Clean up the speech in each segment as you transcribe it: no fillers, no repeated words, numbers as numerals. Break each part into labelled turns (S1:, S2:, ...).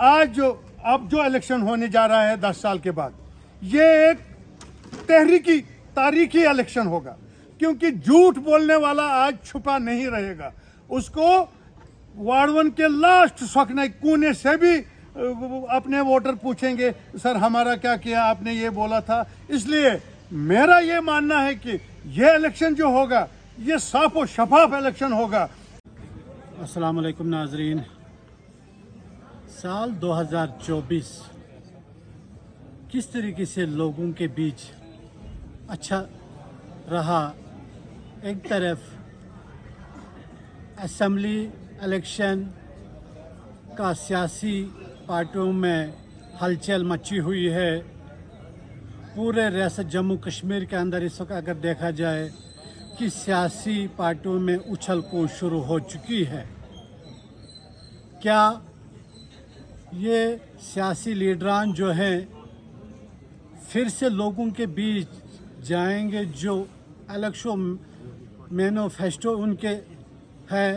S1: आज अब जो इलेक्शन होने जा रहा है 10 साल के बाद, ये एक तारीखी इलेक्शन होगा, क्योंकि झूठ बोलने वाला आज छुपा नहीं रहेगा। उसको वार्ड 1 के लास्ट सकने कोने से भी अपने वोटर पूछेंगे, सर हमारा क्या किया, आपने ये बोला था। इसलिए मेरा ये मानना है कि ये इलेक्शन जो होगा ये साफ और शफाफ इलेक्शन होगा।
S2: अस्सलाम वालेकुम नाजरीन, साल 2024 किस तरीके से लोगों के बीच अच्छा रहा। एक तरफ असेंबली इलेक्शन का सियासी पार्टियों में हलचल मची हुई है। पूरे रियासत जम्मू कश्मीर के अंदर इस वक्त अगर देखा जाए कि सियासी पार्टियों में उछल कूद शुरू हो चुकी है। क्या ये सियासी लीडरान जो हैं फिर से लोगों के बीच जाएंगे? जो इलेक्शन मैनिफेस्टो उनके है,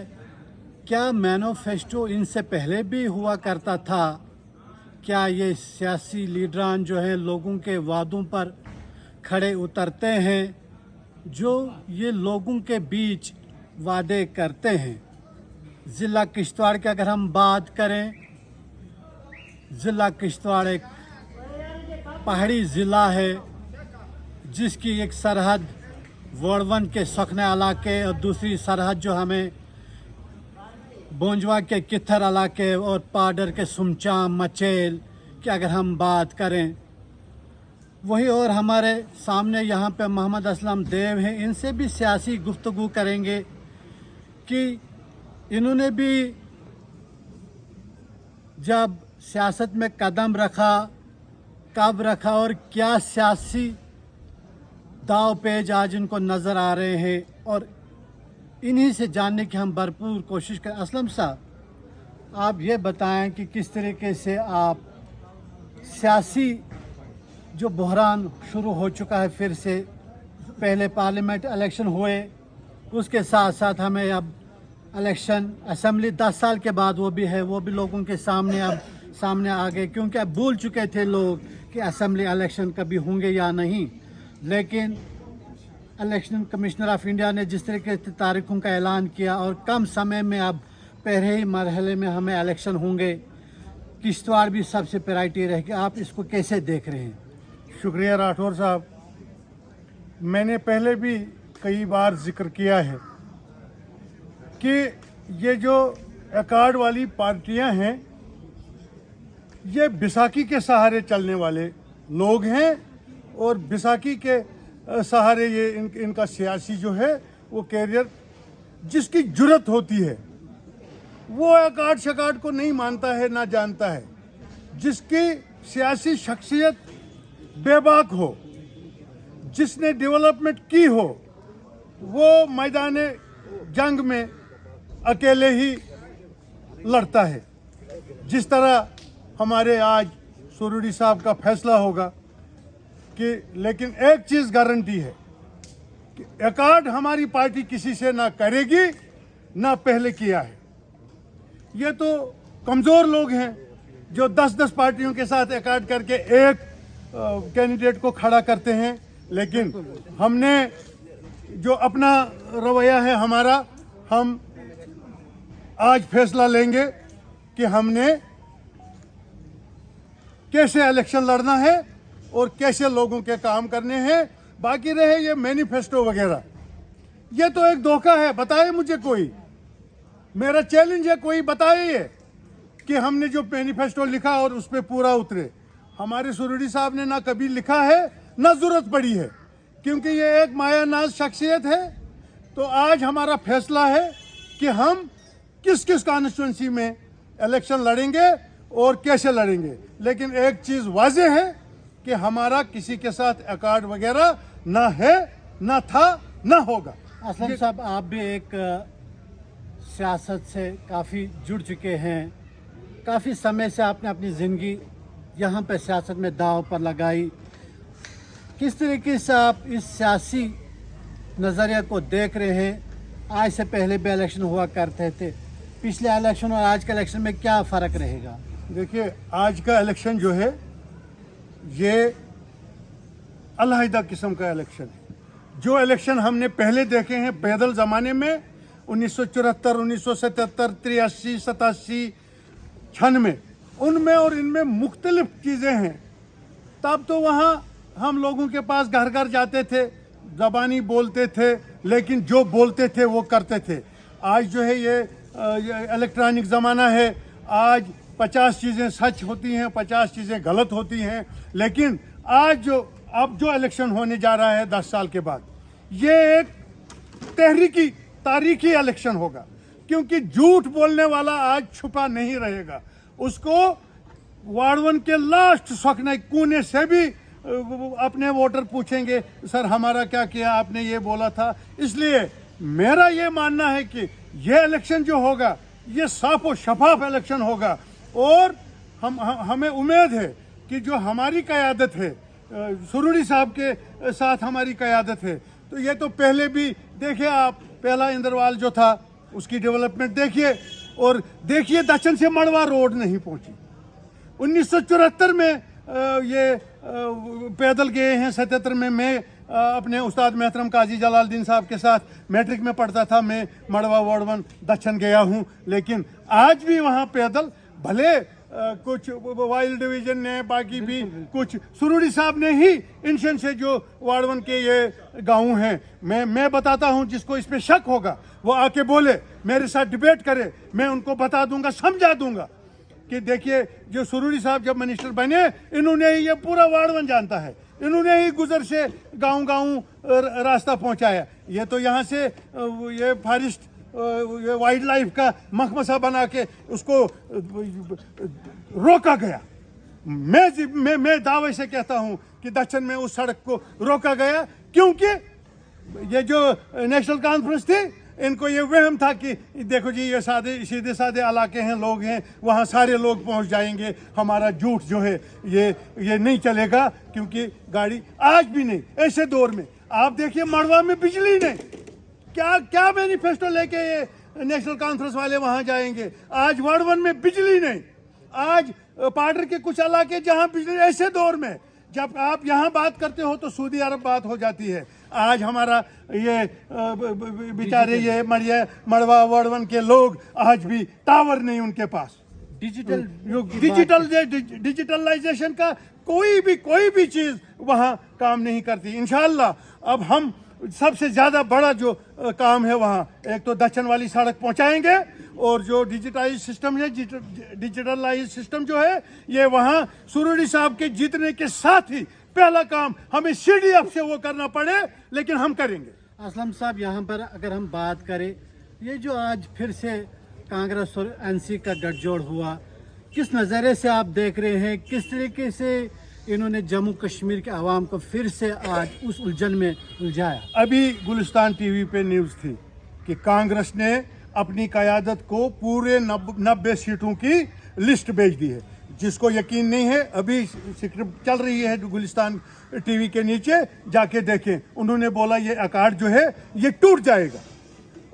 S2: क्या मैनिफेस्टो इनसे पहले भी हुआ करता था? क्या ये सियासी लीडरान जो हैं लोगों के वादों पर खड़े उतरते हैं, जो ये लोगों के बीच वादे करते हैं? ज़िला किश्तवाड़ की अगर हम बात करें, ज़िला किश्तवाड़ एक पहाड़ी ज़िला है जिसकी एक सरहद वार्ड 1 के सकने इलाके और दूसरी सरहद जो हमें बोंजवा के कित्थर इलाके और पाडर के सुमचाम मचेल की अगर हम बात करें, वही और हमारे सामने यहाँ पे मोहम्मद असलम देव हैं। इनसे भी सियासी गुफ्तगू करेंगे कि इन्होंने भी जब सियासत में कदम रखा, कब रखा और क्या सियासी दाव पेच आज इनको नज़र आ रहे हैं, और इन्हीं से जानने की हम भरपूर कोशिश करें। असलम साहब, आप ये बताएं कि किस तरीके से आप सियासी जो बहरान शुरू हो चुका है फिर से, पहले पार्लियामेंट इलेक्शन हुए, उसके साथ साथ हमें अब इलेक्शन असेंबली 10 साल के बाद वो भी है, वो भी लोगों के सामने अब सामने आ गए, क्योंकि अब भूल चुके थे लोग कि असेंबली इलेक्शन कभी होंगे या नहीं। लेकिन इलेक्शन कमिश्नर ऑफ इंडिया ने जिस तरीके से तारीखों का ऐलान किया और कम समय में अब पहले ही मरहले में हमें इलेक्शन होंगे, किश्तवाड़ भी सबसे प्रायोरिटी रहेगी। आप इसको कैसे देख रहे हैं?
S1: शुक्रिया राठौर साहब। मैंने पहले भी कई बार जिक्र किया है कि ये जो अकार्ड वाली पार्टियां हैं, ये बैसाखी के सहारे चलने वाले लोग हैं, और बैसाखी के सहारे ये इनका सियासी जो है वो कैरियर, जिसकी जुर्रत होती है वो अकार्ड शकार्ड को नहीं मानता है ना जानता है। जिसकी सियासी शख्सियत बेबाक हो, जिसने डेवलपमेंट की हो, वो मैदान जंग में अकेले ही लड़ता है। जिस तरह हमारे आज सुरुडी साहब का फैसला होगा कि, लेकिन एक चीज़ गारंटी है कि अकार्ड हमारी पार्टी किसी से ना करेगी, ना पहले किया है। ये तो कमज़ोर लोग हैं जो 10-10 पार्टियों के साथ अकार्ड करके एक कैंडिडेट को खड़ा करते हैं। लेकिन हमने जो अपना रवैया है हमारा, हम आज फैसला लेंगे कि हमने कैसे इलेक्शन लड़ना है और कैसे लोगों के काम करने हैं। बाकी रहे ये मैनिफेस्टो वगैरह, ये तो एक धोखा है। बताए मुझे कोई, मेरा चैलेंज है, कोई बताए ये कि हमने जो मैनिफेस्टो लिखा और उस पर पूरा उतरे। हमारे सुरुडी साहब ने ना कभी लिखा है ना जरूरत पड़ी है, क्योंकि ये एक मायानाज शख्सियत है। तो आज हमारा फैसला है कि हम किस किस कॉन्स्टिट्यूंसी में इलेक्शन लड़ेंगे और कैसे लड़ेंगे। लेकिन एक चीज़ वाज़ेह है कि हमारा किसी के साथ अकार्ड वगैरह ना है, ना था, ना होगा।
S2: असलम साहब, आप भी एक सियासत से काफ़ी जुड़ चुके हैं, काफ़ी समय से आपने अपनी ज़िंदगी यहाँ पे सियासत में दांव पर लगाई। किस तरीके से आप इस सियासी नज़रिया को देख रहे हैं? आज से पहले भी इलेक्शन हुआ करते थे, पिछले इलेक्शन और आज के इलेक्शन में क्या फ़र्क रहेगा?
S1: देखिए आज का इलेक्शन जो है ये अलहदा किस्म का इलेक्शन है। जो इलेक्शन हमने पहले देखे हैं पैदल ज़माने में 1974, 1977, 83, 87, 96 उनमें और इनमें मुख्तलिफ चीज़ें हैं। तब तो वहाँ हम लोगों के पास घर घर जाते थे, ज़बानी बोलते थे, लेकिन जो बोलते थे वो करते थे। आज जो है ये इलेक्ट्रॉनिक ज़माना है। आज 50 चीज़ें सच होती हैं, 50 चीज़ें गलत होती हैं। लेकिन आज अब जो इलेक्शन होने जा रहा है 10 साल के बाद, ये एक तारीखी इलेक्शन होगा, क्योंकि झूठ बोलने वाला आज छुपा नहीं रहेगा। उसको वार्ड 1 के लास्ट सकने कोने से भी अपने वोटर पूछेंगे, सर हमारा क्या किया, आपने ये बोला था। इसलिए मेरा ये मानना है कि ये इलेक्शन जो होगा ये साफ और शफाफ इलेक्शन होगा। और हमें उम्मीद है कि जो हमारी क़यादत है, सुरूरी साहब के साथ हमारी क़यादत है, तो ये तो पहले भी देखिए आप, पहला इंदरवाल जो था उसकी डेवलपमेंट देखिए, और देखिए दक्षिण से मड़वा रोड नहीं पहुंची। 1974 में ये पैदल गए हैं। 77 में मैं अपने उस्ताद मोहतरम काजी जलालुद्दीन साहब के साथ मैट्रिक में पढ़ता था। मैं मड़वा वार्ड 1 दक्षिण गया हूं, लेकिन आज भी वहां पैदल भले कुछ वाइल्ड डिवीजन ने, बाकी भी कुछ सुरूरी साहब ने ही इंशन से जो वार्ड 1 के ये गाँव हैं, मैं बताता हूं। जिसको इस पे शक होगा वो आके बोले, मेरे साथ डिबेट करे, मैं उनको बता दूंगा, समझा दूंगा कि देखिए जो सुरूरी साहब जब मिनिस्टर बने, इन्होंने ही ये पूरा वार्ड 1 जानता है, इन्होंने ही गुजर से गाँव रास्ता पहुंचाया। ये तो यहाँ से ये फॉरेस्ट, ये वाइल्ड लाइफ का मखमसा बना के उसको रोका गया। मैं दावे से कहता हूं कि दक्षिण में उस सड़क को रोका गया, क्योंकि ये जो नेशनल कॉन्फ्रेंस थी, इनको ये वहम था कि देखो जी ये सीधे साधे इलाके हैं, लोग हैं, वहाँ सारे लोग पहुँच जाएंगे, हमारा झूठ जो है ये नहीं चलेगा। क्योंकि गाड़ी आज भी नहीं, ऐसे दौर में आप देखिए मड़वा में बिजली नहीं, क्या मैनिफेस्टो लेके ये नेशनल कॉन्फ्रेंस वाले वहाँ जाएंगे। आज वार्ड 1 में बिजली नहीं, आज पार्डर के कुछ इलाके जहाँ बिजली, ऐसे दौर में जब आप यहाँ बात करते हो तो सऊदी अरब बात हो जाती है। आज हमारा ये बेचारे ये मड़वा वार्ड 1 के लोग आज भी टावर नहीं उनके पास। डिजिटलाइजेशन का कोई भी चीज वहाँ काम नहीं करती। इंशाल्लाह अब हम सबसे ज्यादा बड़ा जो काम है वहाँ, एक तो दक्षिण वाली सड़क पहुँचाएंगे, और जो डिजिटाइज सिस्टम है, डिजिटलाइज सिस्टम जो है, ये वहाँ सुरूरी साहब के जीतने के साथ ही पहला काम हमें CDF से वो करना पड़े, लेकिन हम करेंगे।
S2: असलम साहब, यहाँ पर अगर हम बात करें, ये जो आज फिर से कांग्रेस और NC का गठजोड़ हुआ, किस नज़रिए से आप देख रहे हैं, किस तरीके से इन्होंने जम्मू कश्मीर के अवाम को फिर से आज उस उलझन में उलझाया?
S1: अभी गुलिस्तान टीवी पे न्यूज़ थी कि कांग्रेस ने अपनी क़यादत को पूरे 90 सीटों की लिस्ट भेज दी है। जिसको यकीन नहीं है, अभी स्क्रिप्ट चल रही है गुलिस्तान टीवी के नीचे, जाके देखें। उन्होंने बोला ये अकार्ड जो है ये टूट जाएगा।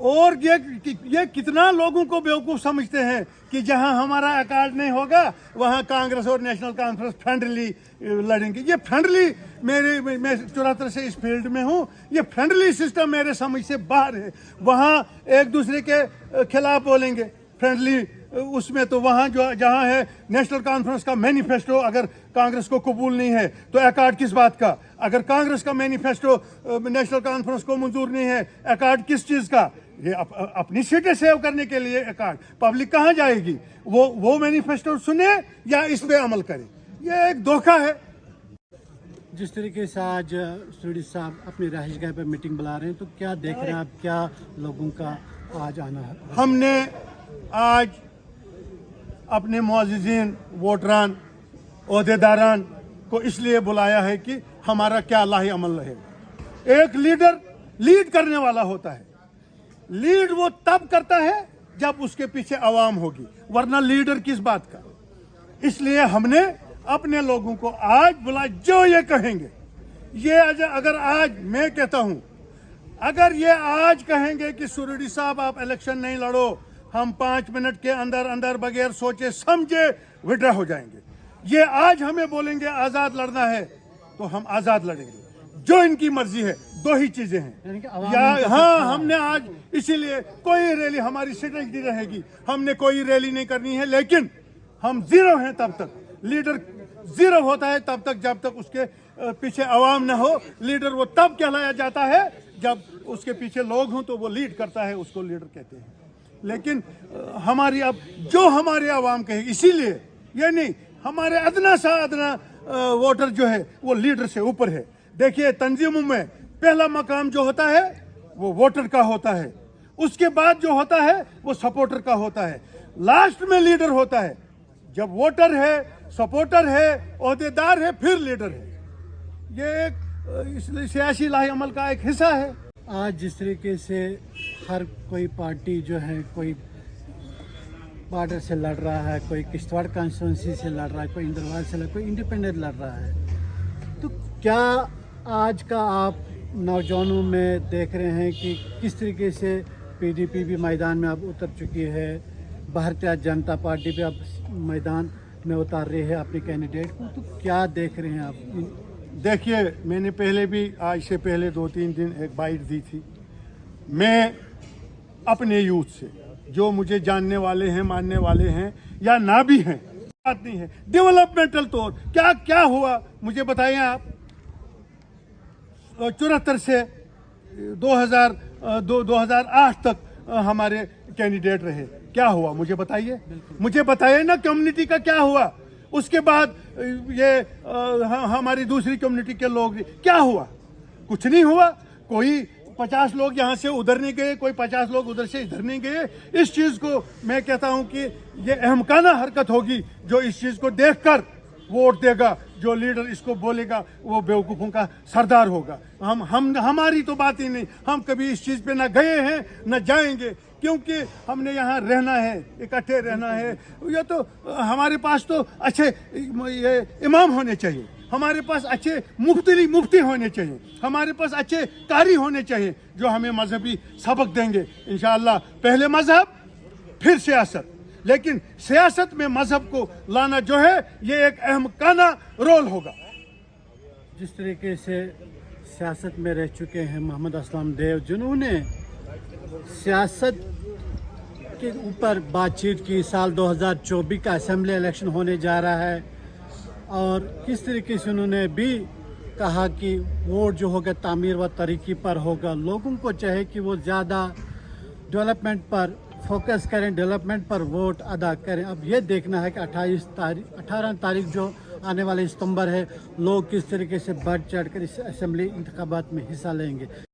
S1: और ये कितना लोगों को बेवकूफ़ समझते हैं कि जहां हमारा अकार्ड नहीं होगा वहां कांग्रेस और नेशनल कॉन्फ्रेंस फ्रेंडली लड़ेंगे। ये फ्रेंडली, मैं 74 से इस फील्ड में हूं, ये फ्रेंडली सिस्टम मेरे समझ से बाहर है। वहां एक दूसरे के खिलाफ बोलेंगे फ्रेंडली, उसमें तो वहाँ जहाँ है नेशनल कॉन्फ्रेंस का मैनिफेस्टो, अगर कांग्रेस को कबूल नहीं है तो अकार्ड किस बात का? अगर कांग्रेस का मैनिफेस्टो नेशनल कॉन्फ्रेंस को मंजूर नहीं है, अकार्ड किस चीज़ का? ये अपनी सीटें सेव करने के लिए अकार्ड। पब्लिक कहाँ जाएगी? वो मैनिफेस्टो सुने या इस पे अमल करे? ये एक धोखा है।
S2: जिस तरीके से आज सुरूरी साहब अपनी रहायशगाह पर मीटिंग बुला रहे हैं, तो क्या देख रहे हैं आप, क्या लोगों का आज आना है?
S1: हमने आज अपने मुअज़्ज़िज़ीन, वोटरान, ओहदेदारान को इसलिए बुलाया है कि हमारा क्या लाही अमल रहेगा। एक लीडर लीड करने वाला होता है। लीड वो तब करता है जब उसके पीछे आवाम होगी, वरना लीडर किस बात का। इसलिए हमने अपने लोगों को आज बुलाया, जो ये कहेंगे, ये अगर आज मैं कहता हूं, अगर ये आज कहेंगे कि सुरूरी साहब आप इलेक्शन नहीं लड़ो, हम 5 मिनट के अंदर अंदर बगैर सोचे समझे विड्रा हो जाएंगे। ये आज हमें बोलेंगे आज़ाद लड़ना है तो हम आज़ाद लड़ेंगे, जो इनकी मर्जी है। दो ही चीजें
S2: यानी कि
S1: हैं
S2: अवाम
S1: या
S2: इनके साथ
S1: हाँ,
S2: खड़ा है।
S1: हमने आज इसीलिए कोई रैली, हमारी स्ट्रेटजी रहेगी, हमने कोई रैली नहीं करनी है, लेकिन हम जीरो हैं तब तक, लीडर जीरो होता है तब तक जब तक उसके पीछे अवाम ना हो। लीडर वो तब कहलाया जाता है जब उसके पीछे लोग हों, तो वो लीड करता है, उसको लीडर कहते हैं। लेकिन हमारी अब जो हमारे अवाम कहे, इसीलिए ये नहीं, हमारे अदना सा अदना वोटर जो है वो लीडर से ऊपर है। देखिए, तंजीमों में पहला मकाम जो होता है वो वोटर का होता है, उसके बाद जो होता है वो सपोर्टर का होता है, लास्ट में लीडर होता है। जब वोटर है, सपोर्टर है, ओहदेदार है, फिर लीडर है। ये एक सियासी लाहेअमल का एक हिस्सा है।
S2: आज जिस तरीके से हर कोई पार्टी जो है, कोई बॉर्डर से लड़ रहा है, कोई किश्तवाड़ कॉन्स्टिट्यूंसी से लड़ रहा है, कोई इंदरवाल से लड़, कोई इंडिपेंडेंट लड़ रहा है, तो क्या आज का आप नौजवानों में देख रहे हैं कि किस तरीके से पीडीपी भी मैदान में अब उतर चुकी है, भारतीय जनता पार्टी भी अब मैदान में उतार रही है अपने कैंडिडेट को, तो क्या देख रहे हैं आप?
S1: देखिए, मैंने पहले भी, आज से पहले 2-3 दिन एक बाइट दी थी। मैं अपने यूथ से, जो मुझे जानने वाले हैं, मानने वाले हैं या ना भी हैं, बात नहीं है। डेवलपमेंटल तौर क्या क्या हुआ मुझे बताइए आप। 74 से 2008 तक हमारे कैंडिडेट रहे, क्या हुआ मुझे बताइए, मुझे बताइए ना, कम्युनिटी का क्या हुआ। उसके बाद ये हमारी दूसरी कम्युनिटी के लोग, क्या हुआ? कुछ नहीं हुआ। कोई 50 लोग यहाँ से उधर नहीं गए, कोई 50 लोग उधर से इधर नहीं गए। इस चीज़ को मैं कहता हूँ कि ये अहमकाना हरकत होगी। जो इस चीज़ को देखकर वोट देगा, जो लीडर इसको बोलेगा, वो बेवकूफ़ों का सरदार होगा। हमारी तो बात ही नहीं, हम कभी इस चीज़ पे ना गए हैं ना जाएंगे, क्योंकि हमने यहाँ रहना है, इकट्ठे रहना है। ये तो हमारे पास तो अच्छे ये इमाम होने चाहिए, हमारे पास अच्छे मुफ्ती होने चाहिए, हमारे पास अच्छे कारी होने चाहिए, जो हमें मजहबी सबक देंगे। इंशाअल्लाह पहले मजहब फिर सियासत, लेकिन सियासत में मजहब को लाना जो है ये एक अहमकाना रोल होगा।
S2: जिस तरीके से सियासत में रह चुके हैं मोहम्मद असलम देव, जिन्होंने सियासत के ऊपर बातचीत की, साल 2024 का असेंबली इलेक्शन होने जा रहा है, और किस तरीके से उन्होंने भी कहा कि वोट जो होगा तामीर व तरक्की पर होगा। लोगों को चाहे कि वो ज़्यादा डेवलपमेंट पर फोकस करें, डेवलपमेंट पर वोट अदा करें। अब ये देखना है कि 18 तारीख जो आने वाले सितंबर है, लोग किस तरीके से बढ़ चढ़ कर इस असेंबली इंतखाबात में हिस्सा लेंगे।